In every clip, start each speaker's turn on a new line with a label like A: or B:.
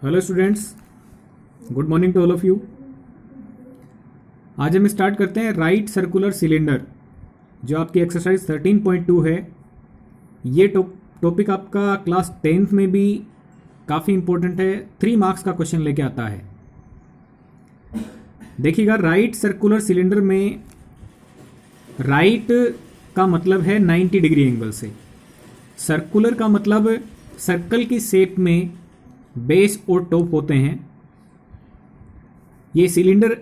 A: Hello students, good morning to all of you. आज हम start करते हैं राइट सर्कुलर सिलेंडर, जो आपकी एक्सरसाइज 13.2 है। ये टॉपिक आपका क्लास 10th में भी काफ़ी इंपॉर्टेंट है, 3 मार्क्स का क्वेश्चन लेके आता है। देखिएगा, राइट सर्कुलर सिलेंडर में राइट का मतलब है 90 डिग्री एंगल से, सर्कुलर का मतलब सर्कल की शेप में बेस और टॉप होते हैं। ये सिलेंडर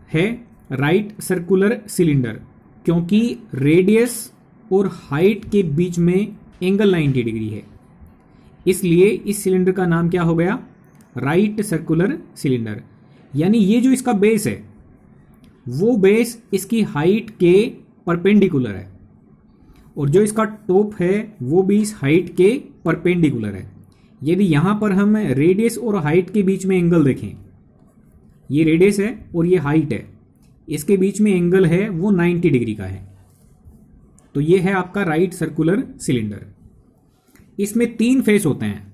A: है राइट सर्कुलर सिलेंडर, क्योंकि रेडियस और हाइट के बीच में एंगल 90 डिग्री है, इसलिए इस सिलेंडर का नाम क्या हो गया? Right circular cylinder. यानी ये जो इसका बेस है वो बेस इसकी हाइट के परपेंडिकुलर है, और जो इसका टॉप है वो भी इस हाइट के परपेंडिकुलर है। यदि यहां पर हम रेडियस और हाइट के बीच में एंगल देखें, ये रेडियस है और ये हाइट है, इसके बीच में एंगल है वो 90 डिग्री का है। तो ये है आपका राइट सर्कुलर सिलेंडर। इसमें 3 फेस होते हैं।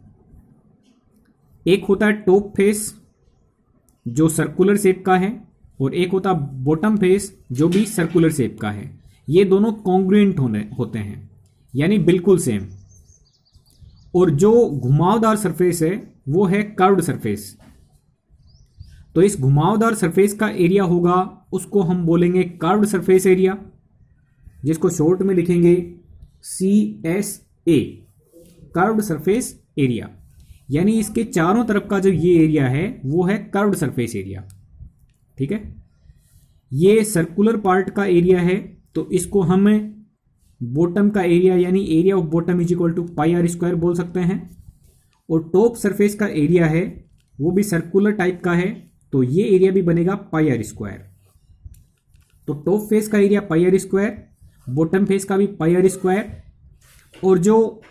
A: एक होता है टॉप फेस जो सर्कुलर शेप का है, और एक होता है बॉटम फेस जो भी सर्कुलर शेप का है। ये दोनों कॉन्ग्रुएंट होते हैं, यानी बिल्कुल सेम। और जो घुमावदार सरफेस है वो है कर्व्ड सरफेस। तो इस घुमावदार सरफेस का एरिया होगा, उसको हम बोलेंगे कर्व्ड सरफेस एरिया, जिसको शॉर्ट में लिखेंगे CSA, कर्व्ड सरफेस एरिया। यानी इसके चारों तरफ का जो ये एरिया है वो है कर्व्ड सरफेस एरिया। ठीक है, ये सर्कुलर पार्ट का एरिया है, तो इसको हम बॉटम का एरिया यानी area of bottom is equal to pi r square बोल सकते हैं। और टॉप सरफेस का एरिया है वो भी सर्कुलर टाइप का है, तो ये एरिया भी बनेगा पाई आर स्क्वायर। तो टॉप फेस का area pi r square, bottom face का भी पाई आर स्क्वायर, और जो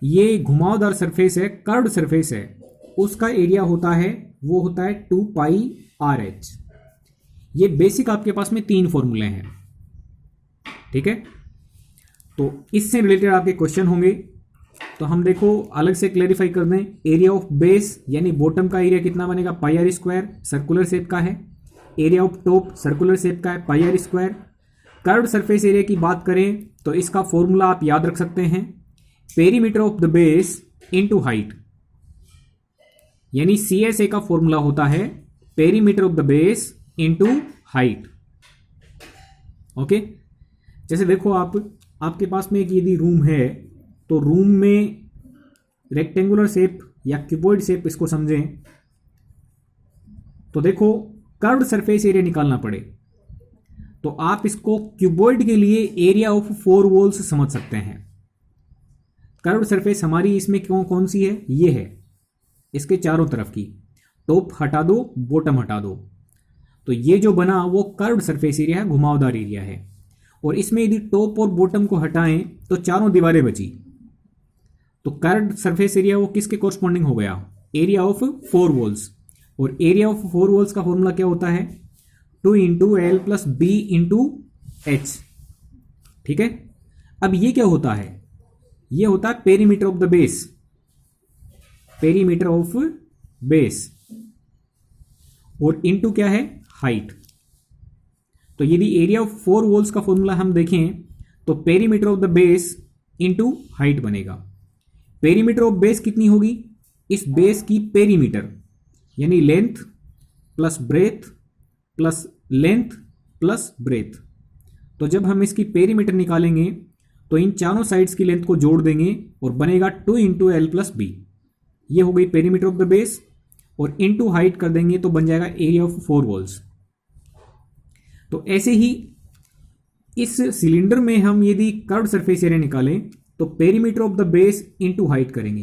A: ये घुमावदार सरफेस है, कर्व्ड सरफेस है, उसका एरिया होता है वो होता है 2 पाई आर एच। ये बेसिक आपके पास में 3 फॉर्मूले हैं। ठीक है, तो इससे रिलेटेड आपके क्वेश्चन होंगे, तो हम देखो अलग से क्लैरिफाई कर दें। एरिया ऑफ बेस यानी बॉटम का एरिया कितना बनेगा? Pi r square, circular shape का है। Area of top circular shape का है, pi r square. Curved surface area की बात करें तो इसका फॉर्मूला आप याद रख सकते हैं, perimeter of the base into height. यानी CSA का फॉर्मूला होता है perimeter of the base into height. Okay, जैसे देखो आपके पास में एक यदि रूम है, तो रूम में रेक्टेंगुलर शेप या क्यूबॉइड शेप इसको समझें, तो देखो कर्व्ड सरफेस एरिया निकालना पड़े तो आप इसको क्यूबॉइड के लिए एरिया ऑफ 4 वॉल्स समझ सकते हैं। कर्व्ड सरफेस हमारी इसमें कौन सी है? ये है, इसके चारों तरफ की। टॉप हटा दो, बॉटम हटा दो, तो ये जो बना वो कर्व्ड सरफेस एरिया है, घुमावदार एरिया है। और इसमें यदि टॉप और बॉटम को हटाएं तो चारों दीवारें बची, तो कर्व्ड सरफेस एरिया वो किसके कोरस्पॉन्डिंग हो गया? Area of 4 walls. और एरिया ऑफ 4 वॉल्स का फॉर्मूला क्या होता है? 2 into l plus b into h. ठीक है, अब ये क्या होता है? ये होता है perimeter of the base, perimeter of base, और इंटू क्या है? हाइट। तो यदि एरिया ऑफ 4 वॉल्स का फॉर्मूला हम देखें तो perimeter of the base into height बनेगा। पेरीमीटर ऑफ बेस कितनी होगी? इस बेस की पेरीमीटर यानी length plus breadth plus length plus breadth. तो जब हम इसकी पेरीमीटर निकालेंगे तो इन चारों साइड्स की लेंथ को जोड़ देंगे और बनेगा 2 इंटू एल प्लस बी। ये हो गई पेरीमीटर ऑफ द बेस, और इंटू हाइट कर देंगे तो बन जाएगा एरिया ऑफ 4 वॉल्स। तो ऐसे ही इस सिलेंडर में हम यदि कर्व्ड सरफेस एरिया निकालें तो perimeter of the base into height करेंगे।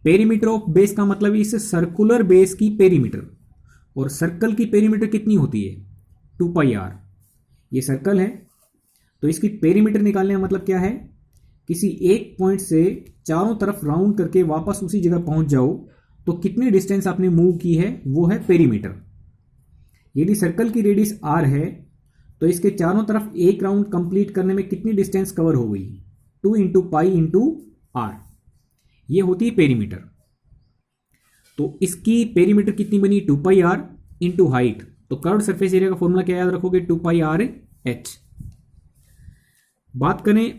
A: पेरीमीटर ऑफ बेस का मतलब इस सर्कुलर बेस की पेरीमीटर, और सर्कल की पेरीमीटर कितनी होती है? 2 पाई आर। ये सर्कल है तो इसकी पेरीमीटर निकालने का मतलब क्या है? किसी एक पॉइंट से चारों तरफ राउंड करके वापस उसी जगह पहुंच जाओ तो कितनी डिस्टेंस आपने मूव की है वो है पेरीमीटर। यदि सर्कल की रेडियस r है तो इसके चारों तरफ एक राउंड कंप्लीट करने में कितनी डिस्टेंस कवर हो गई? 2 इंटू पाई इंटू आर। ये होती है पेरीमीटर। तो इसकी पेरीमीटर कितनी बनी, 2 पाई आर इंटू हाइट। तो कर्व्ड सरफेस एरिया का फॉर्मूला क्या याद रखोगे, 2 पाई आर एच। बात करें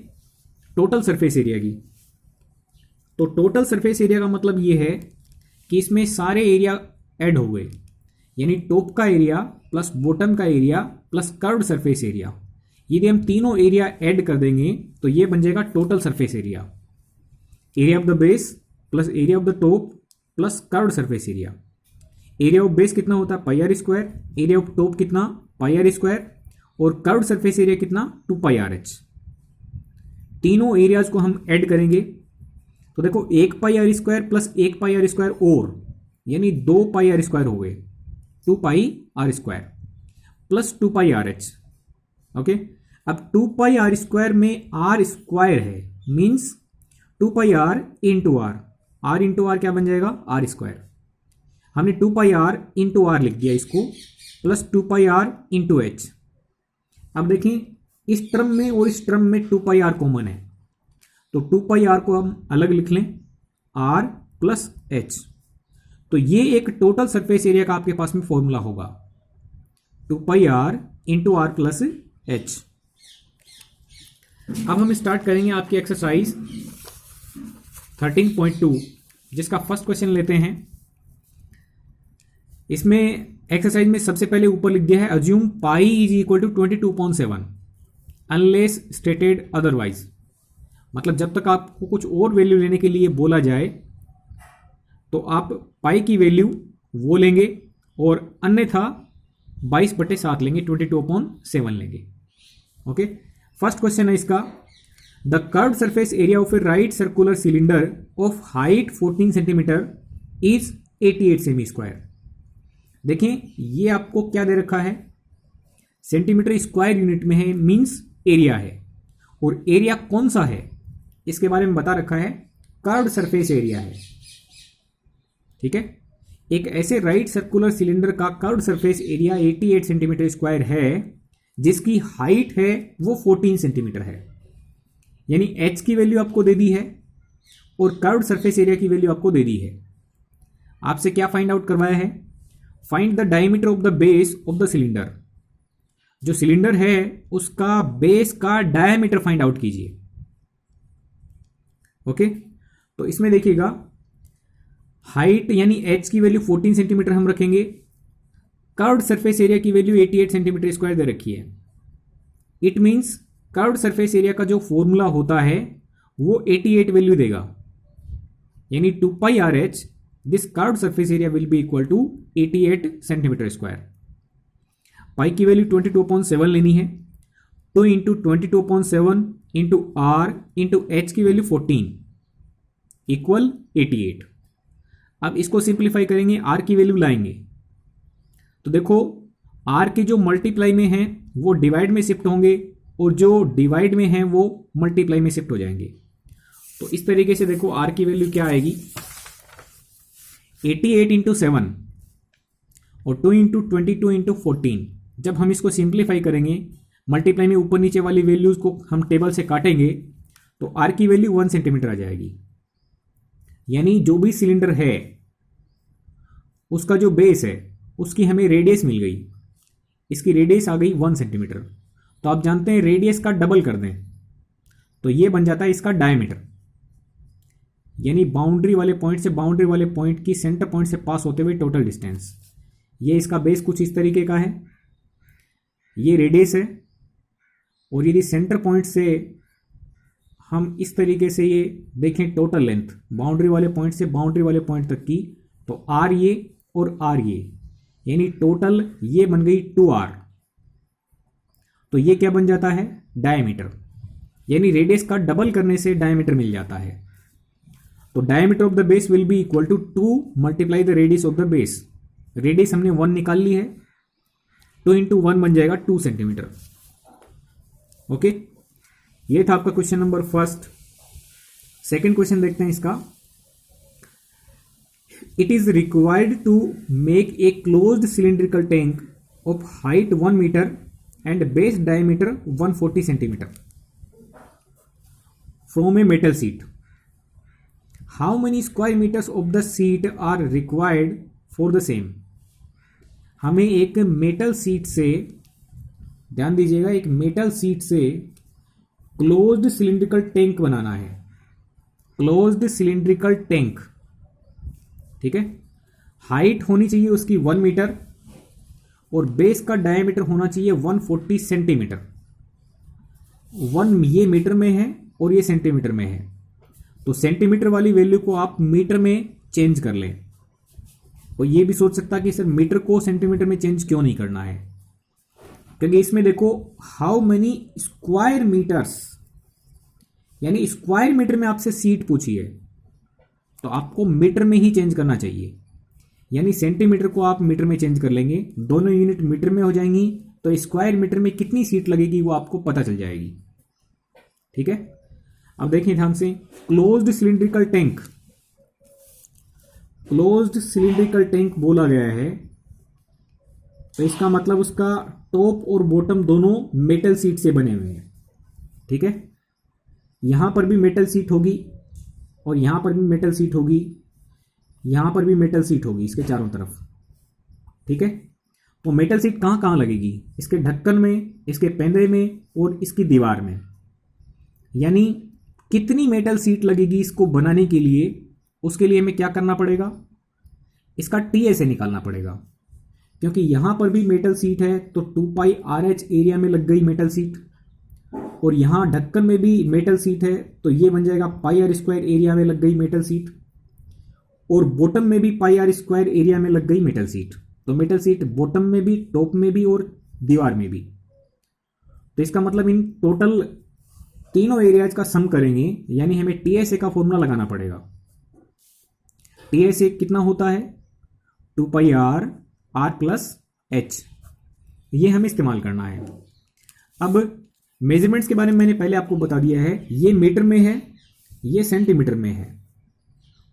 A: टोटल सरफेस एरिया की, तो टोटल सरफेस एरिया का मतलब ये है कि इसमें सारे एरिया ऐड हो गए, यानी टॉप का एरिया प्लस बॉटम का area plus curved surface area. यदि हम तीनों एरिया ऐड कर देंगे तो ये बन जाएगा total surface area. Area of the base plus area of the top plus curved surface area. Area of base कितना होता है, pi r square, area of top कितना, पाई आर स्क्वायर, और कर्व्ड सरफेस एरिया कितना, 2 pi r h. तीनों areas को हम add करेंगे तो देखो 1 pi r square plus 1 pi r square और यानी 2 पाई आर स्क्वायर हो गए, 2 pi r square plus 2 pi r h. Okay, अब 2 पाई आर स्क्वायर में आर स्क्वायर है, means 2 pi r into r into r क्या बन जाएगा, आर स्क्वायर। हमने 2 पाई आर इंटू आर लिख दिया इसको, plus 2 pi r into h. अब देखें इस टर्म में और इस टर्म में 2 पाई आर कॉमन है, तो 2 पाई आर को हम अलग लिख लें, आर प्लस एच। तो ये एक टोटल सरफेस एरिया का आपके पास में फॉर्मूला होगा, 2 pi r into r plus h. अब हम स्टार्ट करेंगे आपकी एक्सरसाइज 13.2, जिसका फर्स्ट क्वेश्चन लेते हैं। इसमें एक्सरसाइज में सबसे पहले ऊपर लिख दिया है assume pi is equal to 22.7 unless stated otherwise. मतलब जब तक आपको कुछ और वैल्यू लेने के लिए बोला जाए तो आप पाई की वैल्यू वो लेंगे और अन्यथा 22/7 लेंगे, 22/7 लेंगे। ओके, फर्स्ट क्वेश्चन है इसका, the curved surface area of A right circular cylinder of height 14 centimetre is 88 semi square. देखें ये आपको क्या दे रखा है, सेंटीमीटर स्क्वायर यूनिट में है, मींस एरिया है, और एरिया कौन सा है इसके बारे में बता रखा है, कर्व्ड सरफेस एरिया है। ठीक है, एक ऐसे राइट सर्कुलर सिलेंडर का curved surface area 88 centimetre square है जिसकी हाइट है वो 14 सेंटीमीटर है, यानी एच की वैल्यू आपको दे दी है और कर्व्ड सरफेस एरिया की वैल्यू आपको दे दी है। आपसे क्या फाइंड आउट करवाया है, find the diameter of the base of the cylinder. जो सिलेंडर है उसका बेस का डायमीटर फाइंड आउट कीजिए। ओके, तो इसमें देखिएगा हाइट यानी एच की वैल्यू 14 सेंटीमीटर हम रखेंगे, कर्व्ड सरफेस एरिया की वैल्यू 88 सेंटीमीटर स्क्वायर दे रखी है। It means curved surface area का जो फॉर्मूला होता है वो 88 वैल्यू देगा, यानी 2 pi r h, this curved surface area will be equal to 88 centimetre square. Pi की वैल्यू 22/7 लेनी है, 2 into 22/7 into r into h की वैल्यू 14 इक्वल 88। अब इसको सिंप्लीफाई करेंगे, आर की वैल्यू लाएंगे तो देखो आर के जो मल्टीप्लाई में हैं वो डिवाइड में शिफ्ट होंगे और जो डिवाइड में हैं वो मल्टीप्लाई में शिफ्ट हो जाएंगे। तो इस तरीके से देखो आर की वैल्यू क्या आएगी, 88 इंटू 7 और 2 इंटू 22 इंटू 14। जब हम इसको सिंप्लीफाई करेंगे, मल्टीप्लाई में ऊपर नीचे वाली वैल्यूज को हम टेबल से काटेंगे तो आर की वैल्यू 1 सेंटीमीटर आ जाएगी। यानी जो भी सिलेंडर है उसका जो बेस है उसकी हमें रेडियस मिल गई, इसकी रेडियस आ गई 1 सेंटीमीटर। तो आप जानते हैं रेडियस का डबल कर दें तो ये बन जाता है इसका डायमीटर, यानी बाउंड्री वाले पॉइंट से बाउंड्री वाले पॉइंट की सेंटर पॉइंट से पास होते हुए टोटल डिस्टेंस। ये इसका बेस कुछ इस तरीके का है, ये रेडियस है, और यदि सेंटर पॉइंट से हम इस तरीके से ये देखें टोटल लेंथ बाउंड्री वाले पॉइंट से बाउंड्री वाले पॉइंट तक की, तो आर ये और आर ये, यानी टोटल ये बन गई 2r। तो ये क्या बन जाता है, डायमीटर, यानी रेडियस का डबल करने से डायमीटर मिल जाता है। तो diameter of the base will be equal to 2 multiply the radius of the base. Radius हमने 1 निकाल ली है, 2 इंटू 1 बन जाएगा 2 सेंटीमीटर। ओके, ये था आपका question number first. Second question देखते हैं इसका, it is required to make a closed cylindrical tank of height 1 meter and base diameter 140 centimeter from a metal sheet. How many square meters of the sheet are required for the same. हमें एक metal sheet से, ध्यान दीजिएगा, एक metal sheet से closed cylindrical tank बनाना है, closed cylindrical tank, ठीक है। हाइट होनी चाहिए उसकी 1 मीटर और बेस का डायमीटर होना चाहिए 140 सेंटीमीटर। 1 ये मीटर में है और ये सेंटीमीटर में है, तो सेंटीमीटर वाली वैल्यू को आप मीटर में चेंज कर लें। और ये भी सोच सकता कि सर मीटर को सेंटीमीटर में चेंज क्यों नहीं करना है, क्योंकि इसमें देखो हाउ मेनी स्क्वायर मीटर्स, यानी स्क्वायर मीटर में आपसे सीट पूछी है तो आपको मीटर में ही चेंज करना चाहिए, यानी सेंटीमीटर को आप मीटर में चेंज कर लेंगे, दोनों यूनिट मीटर में हो जाएंगी, तो स्क्वायर मीटर में कितनी सीट लगेगी वो आपको पता चल जाएगी, ठीक है। अब देखिए ध्यान से, closed cylindrical tank, closed cylindrical tank बोला गया है तो इसका मतलब उसका टॉप और बॉटम दोनों मेटल सीट से बने हुए हैं, ठीक है। यहां पर भी मेटल सीट होगी और यहां पर भी मेटल सीट होगी, यहां पर भी मेटल सीट होगी इसके चारों तरफ, ठीक है। तो मेटल सीट कहां कहां लगेगी, इसके ढक्कन में, इसके पैंदे में और इसकी दीवार में। यानी कितनी मेटल सीट लगेगी इसको बनाने के लिए, उसके लिए हमें क्या करना पड़ेगा, इसका टीएसए निकालना पड़ेगा, क्योंकि यहां पर भी मेटल सीट है तो 2 RH एरिया में लग गई मेटल सीट, और यहां ढक्कन में भी मेटल सीट है तो ये बन जाएगा πr² एरिया में लग गई मेटल सीट, और बॉटम में भी πr² एरिया में लग गई मेटल सीट। तो मेटल सीट बॉटम में भी, टॉप में भी और दीवार में भी। तो इसका मतलब इन टोटल तीनों एरियाज का सम करेंगे, यानी हमें टीएसए का फॉर्मूला लगाना पड़ेगा। टीएसए कितना होता है, 2πr r+h, ये हमें इस्तेमाल करना है। अब मेजरमेंट्स के बारे में मैंने पहले आपको बता दिया है, ये मीटर में है, ये सेंटीमीटर में है,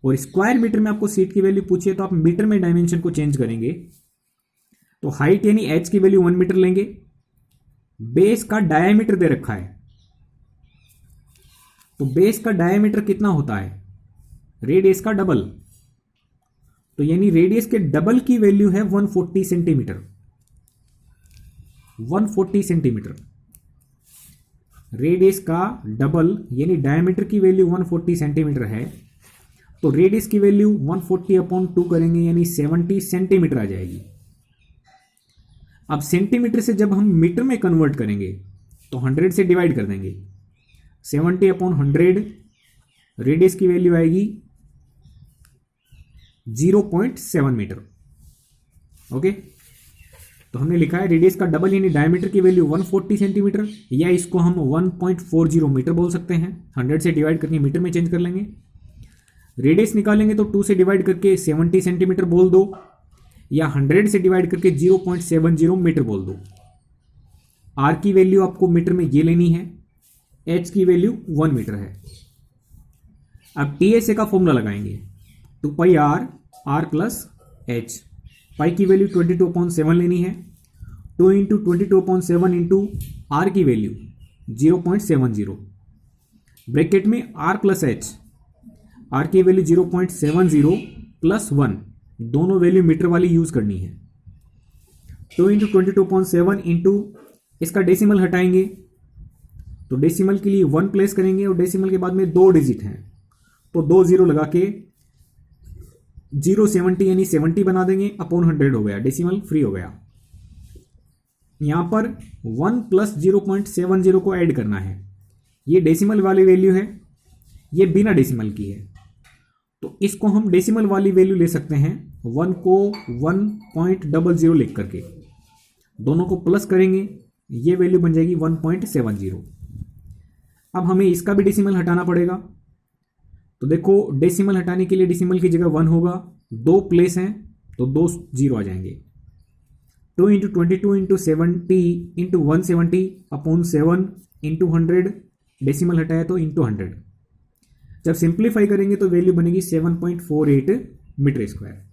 A: और स्क्वायर मीटर में आपको सीट की वैल्यू पूछिए तो आप मीटर में डायमेंशन को चेंज करेंगे। तो हाइट यानी h की वैल्यू 1 मीटर लेंगे, बेस का डायमीटर दे रखा है, तो बेस का डायमीटर कितना होता है, रेडियस का डबल, तो यानी रेडियस के डबल की वैल्यू है 140 सेंटीमीटर, 140 सेंटीमीटर। रेडियस का डबल यानी डायमीटर की वैल्यू 140 सेंटीमीटर है, तो रेडियस की वैल्यू 140/2 करेंगे यानी 70 सेंटीमीटर आ जाएगी। अब सेंटीमीटर से जब हम मीटर में कन्वर्ट करेंगे तो 100 से डिवाइड कर देंगे, 70/100, रेडियस की वैल्यू आएगी 0.7 मीटर। ओके, तो हमने लिखा है रेडियस का डबल यानी डायमीटर की वैल्यू 140 सेंटीमीटर, या इसको हम 1.40 मीटर बोल सकते हैं। 100 से डिवाइड करके मीटर में चेंज कर लेंगे। रेडियस निकालेंगे तो 2 से डिवाइड करके 70 सेंटीमीटर बोल दो, या 100 से डिवाइड करके 0.70 मीटर बोल दो। आर की वैल्यू आपको मीटर में ये लेनी है, एच की वैल्यू 1 मीटर है। अब टीएसए का फॉर्मूला लगाएंगे, 2πr r+h, पाई की वैल्यू 22/7 लेनी है, 2 × 22/7 इंटू आर की वैल्यू 0.70, ब्रैकेट में r+h, आर की वैल्यू 0.70 + 1, दोनों वैल्यू मीटर वाली यूज करनी है। 2 × 22/7 इंटू इसका डेसिमल हटाएंगे तो डेसिमल के लिए 1 प्लेस करेंगे, और डेसिमल के बाद में 2 डिजिट हैं तो 2 0 लगा के 0.70 यानी 70 बना देंगे, अपॉन 100 हो गया, डेसिमल फ्री हो गया। यहां पर 1 + 0.70 को ऐड करना है, ये डेसिमल वाली वैल्यू है, ये बिना डेसिमल की है, तो इसको हम डेसिमल वाली वैल्यू ले सकते हैं। 1 को 1.00 लिख करके दोनों को प्लस करेंगे, ये वैल्यू बन जाएगी 1.70। अब हमें इसका भी डेसिमल हटाना पड़ेगा, तो देखो डेसिमल हटाने के लिए डेसिमल की जगह 1 होगा, 2 प्लेस हैं तो 2 0 आ जाएंगे। 2 × 22 × 70 × 170/7 × 100, डेसिमल हटाया तो इंटू 100। जब सिंप्लीफाई करेंगे तो वैल्यू बनेगी 7.48 मीटर स्क्वायर।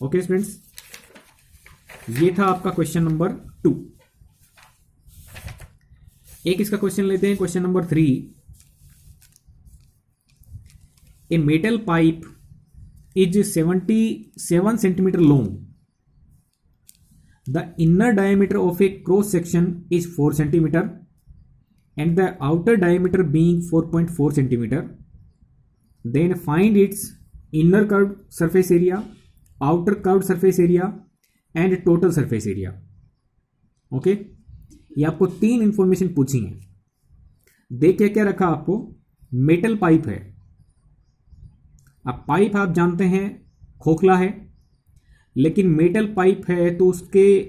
A: ओके स्टूडेंट्स, ये था आपका क्वेश्चन नंबर 2। एक इसका क्वेश्चन लेते हैं, question number 3। A metal pipe is 77 centimetre long, the inner diameter of A cross section is 4 centimetre and the outer diameter being 4.4 centimeter, then find its inner curved surface area, outer curved surface area and total surface area. Okay, ये आपको 3 information पूछी है। देखिए क्या रखा आपको, metal pipe है। अब पाइप आप जानते हैं खोखला है, लेकिन मेटल पाइप है तो उसके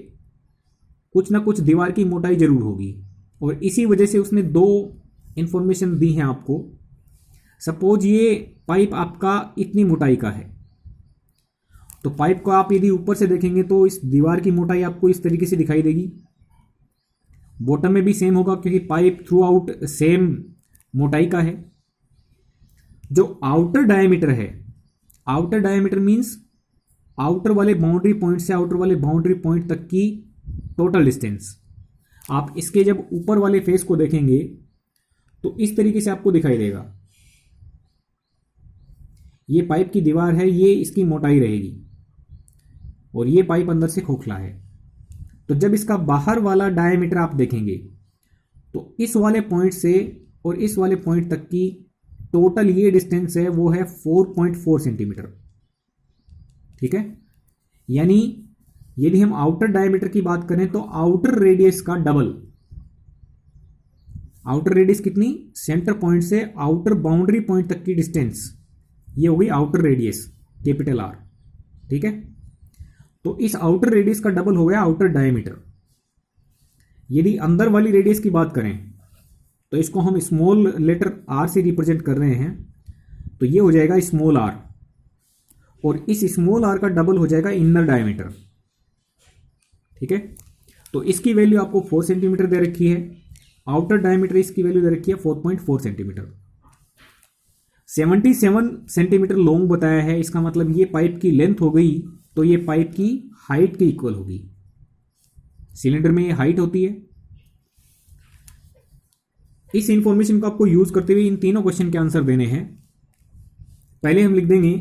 A: कुछ ना कुछ दीवार की मोटाई जरूर होगी, और इसी वजह से उसने 2 इंफॉर्मेशन दी हैं आपको। सपोज ये पाइप आपका इतनी मोटाई का है, तो पाइप को आप यदि ऊपर से देखेंगे तो इस दीवार की मोटाई आपको इस तरीके से दिखाई देगी। बॉटम में भी सेम होगा क्योंकि पाइप थ्रू आउट सेम मोटाई का है। जो आउटर डायमीटर है, आउटर डायमीटर मीन्स आउटर वाले बाउंड्री पॉइंट से आउटर वाले बाउंड्री पॉइंट तक की टोटल डिस्टेंस। आप इसके जब ऊपर वाले फेस को देखेंगे तो इस तरीके से आपको दिखाई देगा। ये पाइप की दीवार है, ये इसकी मोटाई रहेगी, और ये पाइप अंदर से खोखला है। तो जब इसका बाहर वाला डायमीटर आप देखेंगे तो इस वाले पॉइंट से और इस वाले पॉइंट तक की टोटल ये डिस्टेंस है वो है 4.4 सेंटीमीटर। ठीक है, यानी यदि हम आउटर डायमीटर की बात करें तो आउटर रेडियस का डबल। आउटर रेडियस कितनी, सेंटर पॉइंट से आउटर बाउंड्री पॉइंट तक की डिस्टेंस, ये हो गई आउटर रेडियस कैपिटल आर। ठीक है, तो इस आउटर रेडियस का डबल हो गया आउटर डायमीटर। यदि अंदर वाली रेडियस की बात करें तो इसको हम स्मॉल लेटर आर से रिप्रेजेंट कर रहे हैं, तो ये हो जाएगा स्मॉल आर, और इस स्मॉल आर का डबल हो जाएगा इनर डायमीटर। ठीक है, तो इसकी वैल्यू आपको 4 सेंटीमीटर दे रखी है, आउटर डायमीटर इसकी वैल्यू दे रखी है 4.4 सेंटीमीटर। 77 सेंटीमीटर लॉन्ग बताया है, इसका मतलब ये पाइप की लेंथ हो गई, तो ये पाइप की हाइट के इक्वल होगी। सिलेंडर में ये हाइट होती है। इस इंफॉर्मेशन को आपको यूज करते हुए इन तीनों क्वेश्चन के आंसर देने हैं। पहले हम लिख देंगे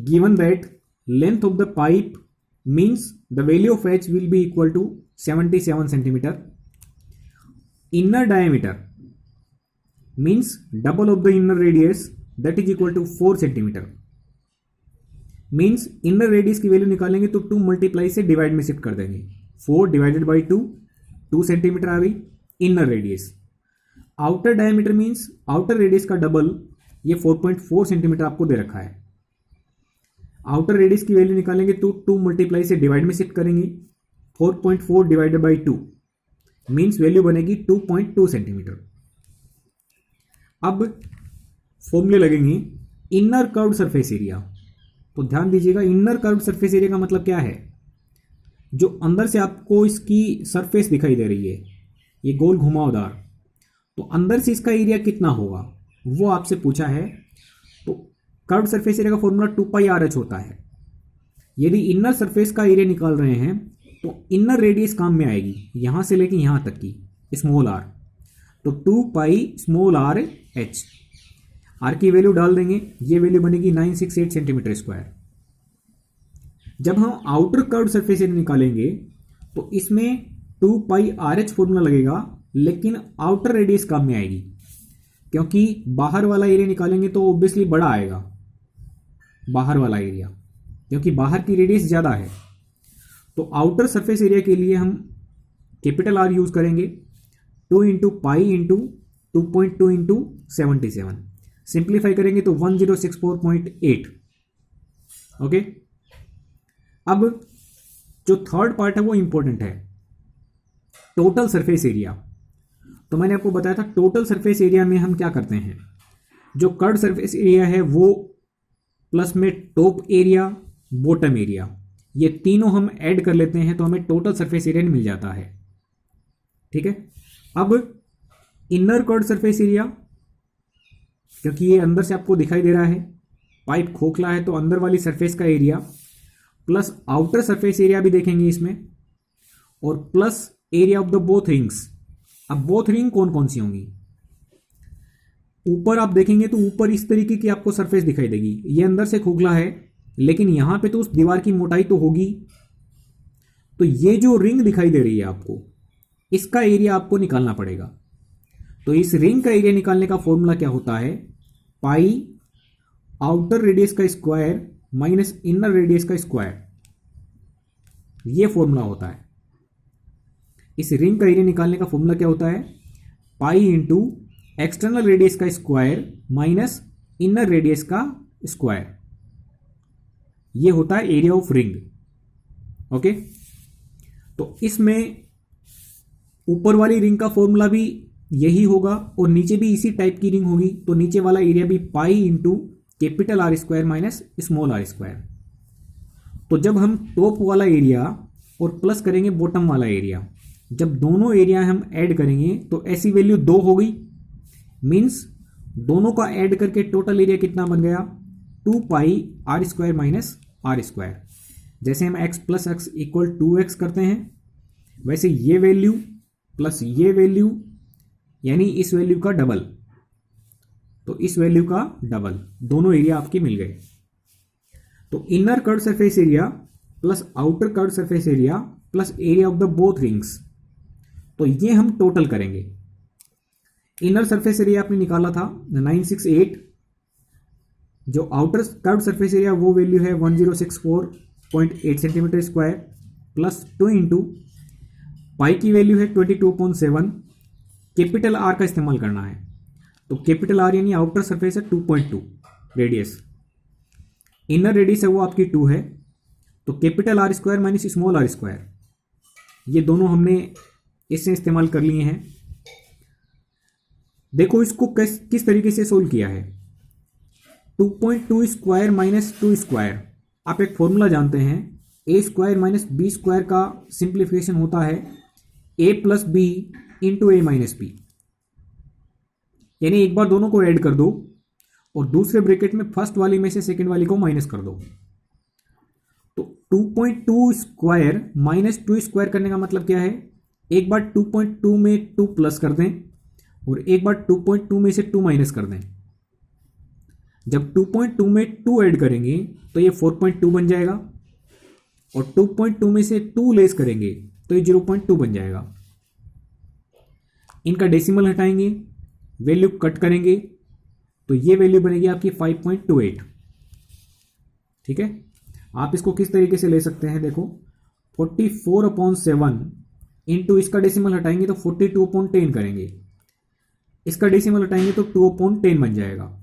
A: given that length of the pipe means the value of h will be equal to 77 centimeter. Inner diameter means double of the inner radius, that is equal to 4 centimeter. Means inner radius की value निकालेंगे तो 2 multiply से divide में shift कर देंगे। 4 divided by 2 centimetre आ गई inner radius. Outer diameter means outer radius का double, ये 4.4 सेंटीमीटर आपको दे रखा है। आउटर रेडियस की वैल्यू निकालेंगे तो 2 मल्टीप्लाई से डिवाइड में शिफ्ट करेंगे। 4.4 डिवाइडेड बाई 2 मीन्स वैल्यू बनेगी 2.2 सेंटीमीटर। अब फॉर्मूले लगेंगे इनर कर्व्ड सरफेस एरिया। तो ध्यान दीजिएगा, इनर कर्व्ड सरफेस एरिया का मतलब क्या है, जो अंदर से आपको इसकी सरफेस दिखाई दे रही है, ये गोल घुमावदार, तो अंदर से इसका एरिया कितना होगा वो आपसे पूछा है। तो कर्व्ड सरफेस एरिया का फॉर्मूला 2πRh होता है। यदि इनर सरफेस का एरिया निकाल रहे हैं तो इनर रेडियस काम में आएगी, यहां से लेके यहां तक की स्मॉल आर, तो 2πrh। आर की वैल्यू डाल देंगे, ये वैल्यू बनेगी 968 सेंटीमीटर स्क्वायर। जब हम आउटर कर्व्ड सरफेस एरिया निकालेंगे तो इसमें 2πRh फॉर्मूला लगेगा, लेकिन आउटर रेडियस काम में आएगी, क्योंकि बाहर वाला एरिया निकालेंगे तो ऑब्वियसली बड़ा आएगा बाहर वाला एरिया, क्योंकि बाहर की रेडियस ज़्यादा है। तो आउटर सरफेस एरिया के लिए हम कैपिटल आर यूज करेंगे, 2 into pi into 2.2 into 77। Simplify करेंगे तो 1064.8। ओके, अब जो थर्ड पार्ट है वो इंपॉर्टेंट है, टोटल सरफेस एरिया। तो मैंने आपको बताया था टोटल सरफेस एरिया में हम क्या करते हैं, जो कर्व्ड सरफेस एरिया है वो प्लस में टॉप एरिया, बॉटम एरिया, ये तीनों हम ऐड कर लेते हैं तो हमें टोटल सरफेस एरिया मिल जाता है। ठीक है, अब इनर कर्व्ड सरफेस एरिया, क्योंकि ये अंदर से आपको दिखाई दे रहा है, पाइप खोखला है तो अंदर वाली सरफेस का area plus outer surface area भी देखेंगे इसमें, और plus area of the both rings. अब बोथ रिंग कौन कौन सी होंगी, ऊपर आप देखेंगे तो ऊपर इस तरीके की आपको सरफेस दिखाई देगी, ये अंदर से खोखला है, लेकिन यहां पे तो उस दीवार की मोटाई तो होगी। तो ये जो रिंग दिखाई दे रही है आपको, इसका एरिया आपको निकालना पड़ेगा। तो इस रिंग का एरिया निकालने का फॉर्मूला क्या होता है, पाई आउटर रेडियस का स्क्वायर माइनस इनर रेडियस का स्क्वायर, ये फॉर्मूला होता है। इस रिंग का एरिया निकालने का फॉर्मूला क्या होता है, पाई इंटू एक्सटर्नल रेडियस का स्क्वायर माइनस इनर रेडियस का स्क्वायर, ये होता है एरिया ऑफ रिंग। ओके, तो इसमें ऊपर वाली रिंग का फॉर्मूला भी यही होगा और नीचे भी इसी टाइप की रिंग होगी, तो नीचे वाला एरिया भी pi into capital r square minus small r square. तो जब हम टॉप वाला एरिया और प्लस करेंगे बॉटम वाला एरिया, जब दोनों एरिया हम ऐड करेंगे तो ऐसी वैल्यू 2 हो गई, मीन्स दोनों का ऐड करके टोटल एरिया कितना बन गया, 2 pi r square minus r square. जैसे हम x plus x equal 2x करते हैं, वैसे ये वैल्यू प्लस ये वैल्यू यानी इस वैल्यू का डबल, तो इस वैल्यू का डबल, दोनों एरिया आपके मिल गए। तो inner curve surface area plus outer curve surface area plus area of the both rings, तो ये हम टोटल करेंगे। इनर सरफेस एरिया आपने निकाला था 968, जो आउटर कर्व सरफेस एरिया वो वैल्यू है 1064.8 centimetre square plus 2 into pi की वैल्यू है 22.7, कैपिटल आर का इस्तेमाल करना है, तो कैपिटल आर यानी आउटर सरफेस है 2.2 रेडियस, इनर रेडियस है वो आपकी 2 है, तो capital r square minus small r square, ये दोनों हमने इससे इस्तेमाल कर लिए हैं। देखो इसको किस तरीके से सोल्व किया है, 2.2 स्क्वायर माइनस 2 स्क्वायर, आप एक फॉर्मूला जानते हैं, ए स्क्वायर माइनस बी स्क्वायर का सिंप्लीफिकेशन होता है ए प्लस बी इंटू ए माइनस बी, यानी एक बार दोनों को ऐड कर दो और दूसरे ब्रैकेट में फर्स्ट वाली में से सेकंड वाली को माइनस कर दो। तो 2.2 स्क्वायर माइनस 2 स्क्वायर करने का मतलब क्या है, एक बार 2.2 में 2 प्लस कर दें और एक बार 2.2 में से 2 माइनस कर दें। जब 2.2 में 2 ऐड करेंगे तो ये 4.2 बन जाएगा और 2.2 में से 2 लेस करेंगे तो ये 0.2 बन जाएगा। इनका डेसिमल हटाएंगे, वैल्यू कट करेंगे तो ये वैल्यू बनेगी आपकी 5.28। ठीक है, आप इसको किस तरीके से ले सकते हैं, देखो 44/7 इंटू इसका डेसिमल हटाएंगे तो 42/10 करेंगे, इसका डेसिमल हटाएंगे तो 2/10 बन जाएगा।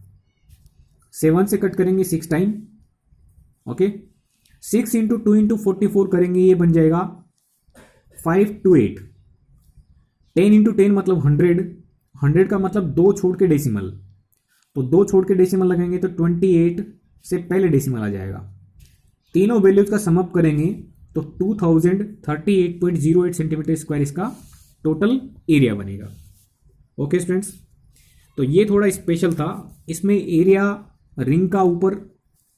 A: 7 से कट करेंगे 6 टाइम, ओके, 6 इंटू 2 इंटू 44 करेंगे, ये बन जाएगा 528। 10 इंटू 10 मतलब 100 का मतलब 2 छोड़ के डेसिमल, तो 2 छोड़ के डेसिमल लगाएंगे तो 28 से पहले डेसिमल आ जाएगा। तीनों वैल्यूज का सम अप करेंगे तो 2038.08 सेंटीमीटर स्क्वायर इसका टोटल एरिया बनेगा। ओके स्टूडेंट्स, तो ये थोड़ा स्पेशल था, इसमें एरिया रिंग का ऊपर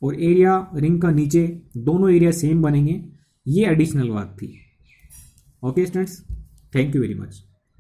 A: और एरिया रिंग का नीचे दोनों एरिया सेम बनेंगे, ये एडिशनल बात थी। Okay students, thank you very much.